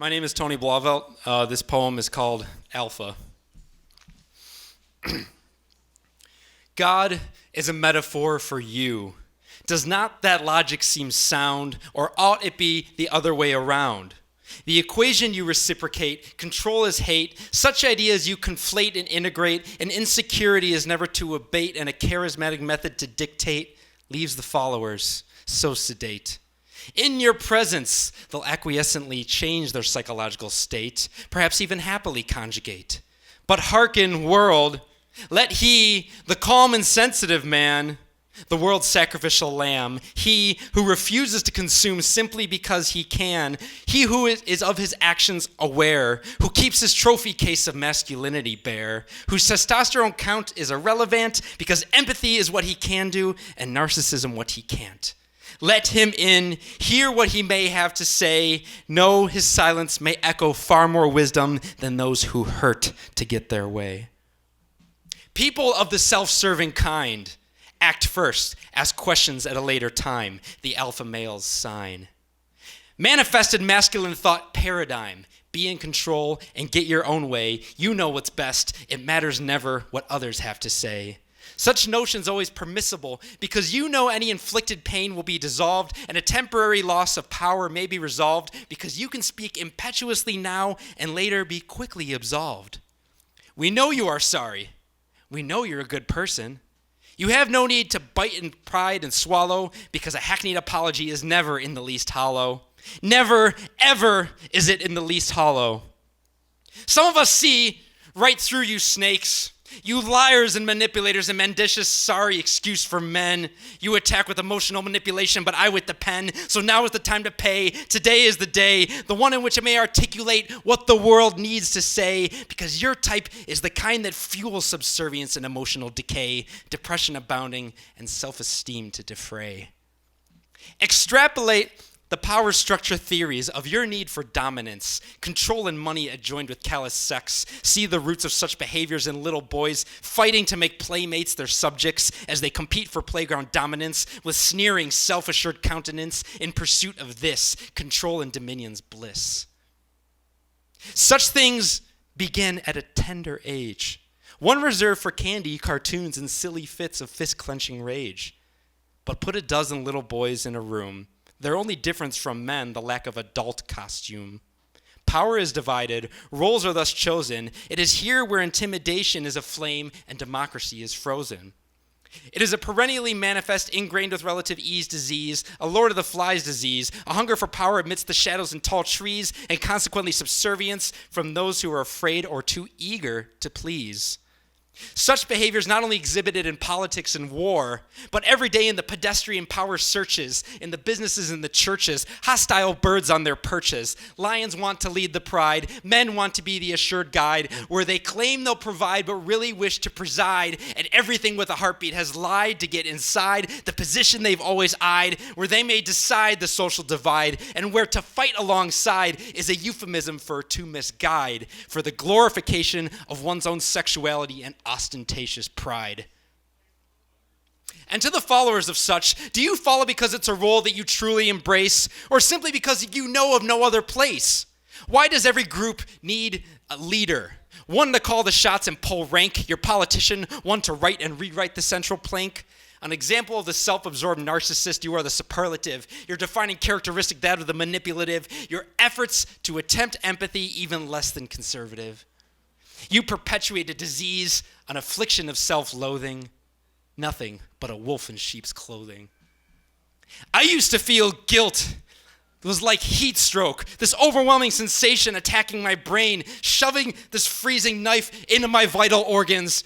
My name is Tony Blau Veldt. This poem is called Alpha. God is a metaphor for you. Does not that logic seem sound, or ought it be the other way around? The equation you reciprocate, control is hate, such ideas you conflate and integrate, and insecurity is never to abate, and a charismatic method to dictate leaves the followers so sedate. In your presence, they'll acquiescently change their psychological state, perhaps even happily conjugate. But hearken, world, let he, the calm and sensitive man, the world's sacrificial lamb, he who refuses to consume simply because he can, he who is of his actions aware, who keeps his trophy case of masculinity bare, whose testosterone count is irrelevant because empathy is what he can do and narcissism what he can't. Let him in, hear what he may have to say. Know his silence may echo far more wisdom than those who hurt to get their way. People of the self-serving kind, act first, ask questions at a later time, the alpha male's sign. Manifested masculine thought paradigm, be in control and get your own way. You know what's best, it matters never what others have to say. Such notions always permissible because you know any inflicted pain will be dissolved and a temporary loss of power may be resolved because you can speak impetuously now and later be quickly absolved. We know you are sorry. We know you're a good person. You have no need to bite in pride and swallow because a hackneyed apology is never in the least hollow. Never, ever is it in the least hollow. Some of us see right through you snakes. You liars and manipulators and mendacious sorry excuse for men. You attack with emotional manipulation, but I with the pen. So now is the time to pay. Today is the day, the one in which I may articulate what the world needs to say, because your type is the kind that fuels subservience and emotional decay, depression abounding, and self-esteem to defray. Extrapolate the power structure theories of your need for dominance, control and money adjoined with callous sex. See the roots of such behaviors in little boys fighting to make playmates their subjects as they compete for playground dominance with sneering, self-assured countenance in pursuit of this, control and dominion's bliss. Such things begin at a tender age, one reserved for candy, cartoons, and silly fits of fist-clenching rage. But put a dozen little boys in a room, their only difference from men, the lack of adult costume. Power is divided, roles are thus chosen. It is here where intimidation is aflame and democracy is frozen. It is a perennially manifest, ingrained with relative ease disease, a Lord of the Flies disease, a hunger for power amidst the shadows and tall trees, and consequently subservience from those who are afraid or too eager to please. Such behavior is not only exhibited in politics and war, but every day in the pedestrian power searches, in the businesses and the churches, hostile birds on their perches. Lions want to lead the pride, men want to be the assured guide, where they claim they'll provide but really wish to preside, and everything with a heartbeat has lied to get inside the position they've always eyed, where they may decide the social divide, and where to fight alongside is a euphemism for to misguide, for the glorification of one's own sexuality and ostentatious pride. And to the followers of such, do you follow because it's a role that you truly embrace, or simply because you know of no other place? Why does every group need a leader? One to call the shots and pull rank, your politician, one to write and rewrite the central plank? An example of the self-absorbed narcissist, you are the superlative. Your defining characteristic, that of the manipulative. Your efforts to attempt empathy, even less than conservative. You perpetuate a disease, an affliction of self-loathing, nothing but a wolf in sheep's clothing. I used to feel guilt. It was like heat stroke, this overwhelming sensation attacking my brain, shoving this freezing knife into my vital organs.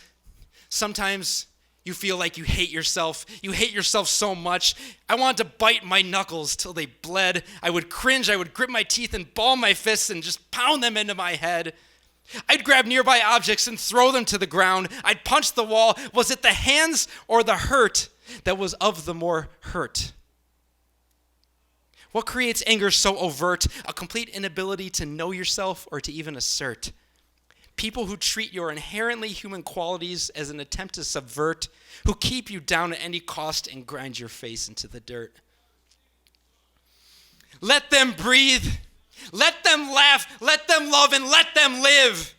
Sometimes you feel like you hate yourself. You hate yourself so much. I wanted to bite my knuckles till they bled. I would cringe, I would grip my teeth and ball my fists and just pound them into my head. I'd grab nearby objects and throw them to the ground. I'd punch the wall. Was it the hands or the hurt that was of the more hurt? What creates anger so overt? A complete inability to know yourself or to even assert. People who treat your inherently human qualities as an attempt to subvert, who keep you down at any cost and grind your face into the dirt. Let them breathe. Let them laugh, let them love, and let them live.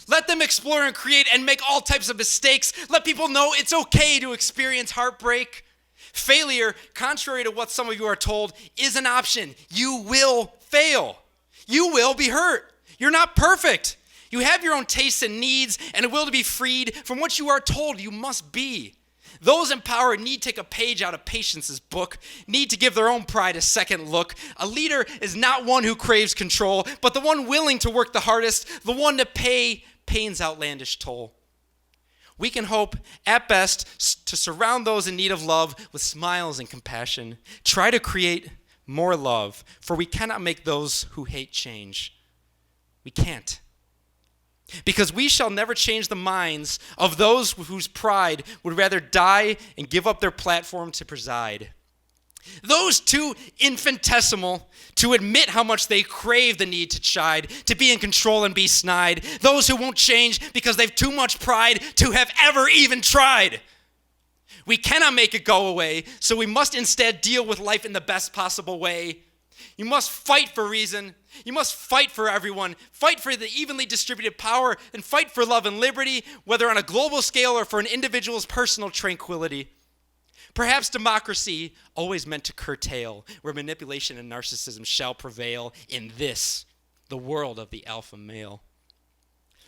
Let them explore and create and make all types of mistakes. Let people know it's okay to experience heartbreak. Failure, contrary to what some of you are told, is an option. You will fail. You will be hurt. You're not perfect. You have your own tastes and needs and a will to be freed from what you are told you must be. Those in power need to take a page out of Patience's book, need to give their own pride a second look. A leader is not one who craves control, but the one willing to work the hardest, the one to pay pain's outlandish toll. We can hope, at best, to surround those in need of love with smiles and compassion. Try to create more love, for we cannot make those who hate change. We can't. Because we shall never change the minds of those whose pride would rather die and give up their platform to preside. Those too infinitesimal to admit how much they crave the need to chide, to be in control and be snide. Those who won't change because they've too much pride to have ever even tried. We cannot make it go away, so we must instead deal with life in the best possible way. You must fight for reason. You must fight for everyone. Fight for the evenly distributed power and fight for love and liberty, whether on a global scale or for an individual's personal tranquility. Perhaps democracy, always meant to curtail, where manipulation and narcissism shall prevail in this, the world of the alpha male.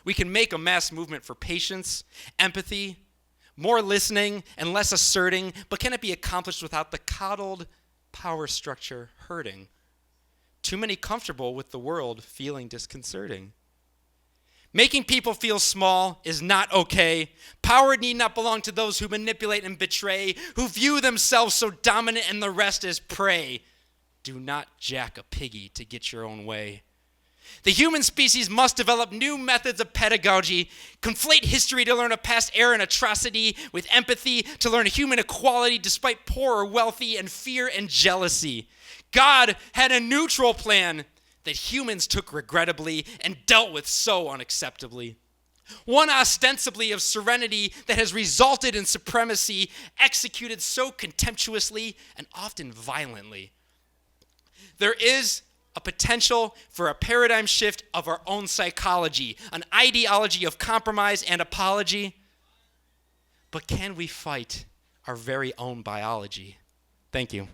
We can make a mass movement for patience, empathy, more listening, and less asserting, but can it be accomplished without the coddled power structure hurting? Too many comfortable with the world feeling disconcerting. Making people feel small is not okay. Power need not belong to those who manipulate and betray, who view themselves so dominant and the rest as prey. Do not jack a piggy to get your own way. The human species must develop new methods of pedagogy, conflate history to learn a past error and atrocity with empathy to learn human equality despite poor or wealthy and fear and jealousy. God had a neutral plan that humans took regrettably and dealt with so unacceptably. One ostensibly of serenity that has resulted in supremacy executed so contemptuously and often violently. There is a potential for a paradigm shift of our own psychology, an ideology of compromise and apology. But can we fight our very own biology? Thank you.